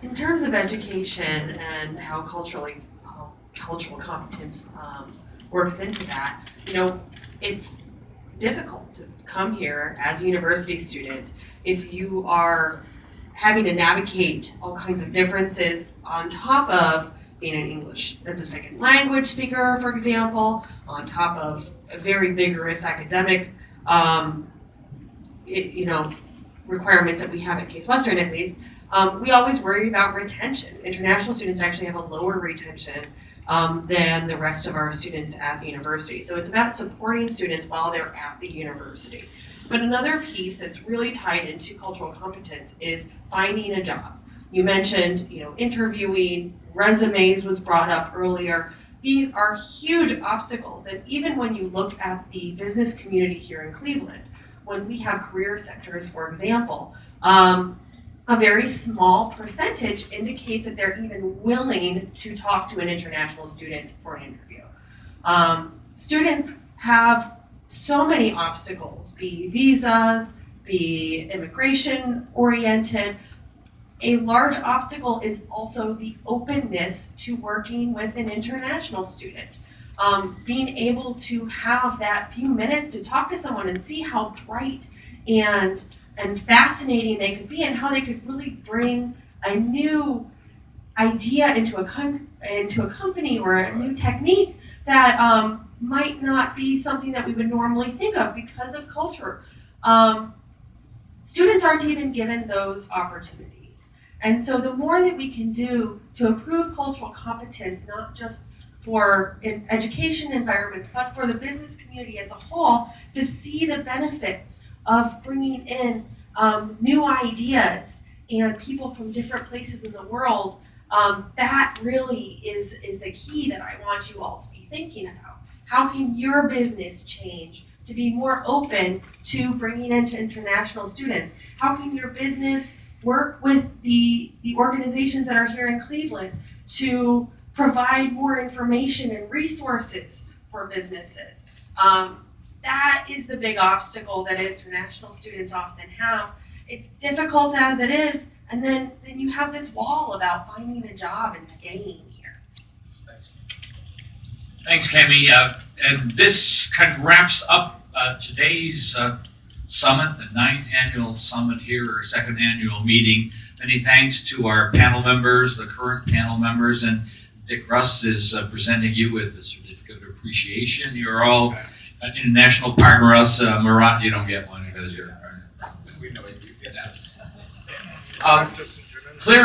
in terms of education and how cultural competence works into that, it's difficult to come here as a university student if you are having to navigate all kinds of differences on top of being an English as a second language speaker, for example, on top of a very vigorous academic requirements that we have at Case Western at least. We always worry about retention. International students actually have a lower retention than the rest of our students at the university. So it's about supporting students while they're at the university. But another piece that's really tied into cultural competence is finding a job. You mentioned, interviewing, resumes was brought up earlier. These are huge obstacles. And even when you look at the business community here in Cleveland, when we have career centers, for example, a very small percentage indicates that they're even willing to talk to an international student for an interview. Students have so many obstacles, be visas, be immigration oriented. A large obstacle is also the openness to working with an international student. Being able to have that few minutes to talk to someone and see how bright and fascinating they could be and how they could really bring a new idea into a company or a new technique that might not be something that we would normally think of because of culture. Students aren't even given those opportunities. And so the more that we can do to improve cultural competence, not just for education environments, but for the business community as a whole, to see the benefits of bringing in new ideas and people from different places in the world, that really is the key that I want you all to be thinking about. How can your business change to be more open to bringing in international students? How can your business work with the organizations that are here in Cleveland to provide more information and resources for businesses? That is the big obstacle that international students often have. It's difficult as it is, and then you have this wall about finding a job and staying here. Thanks, Cami. And this kind of wraps up today's summit, the 9th annual summit here, or 2nd annual meeting. Many thanks to our panel members, the current panel members, and Dick Rust is presenting you with a certificate of appreciation. You're all an international partner. Us, Murat, you don't get one because you're. We know you get that. Clear.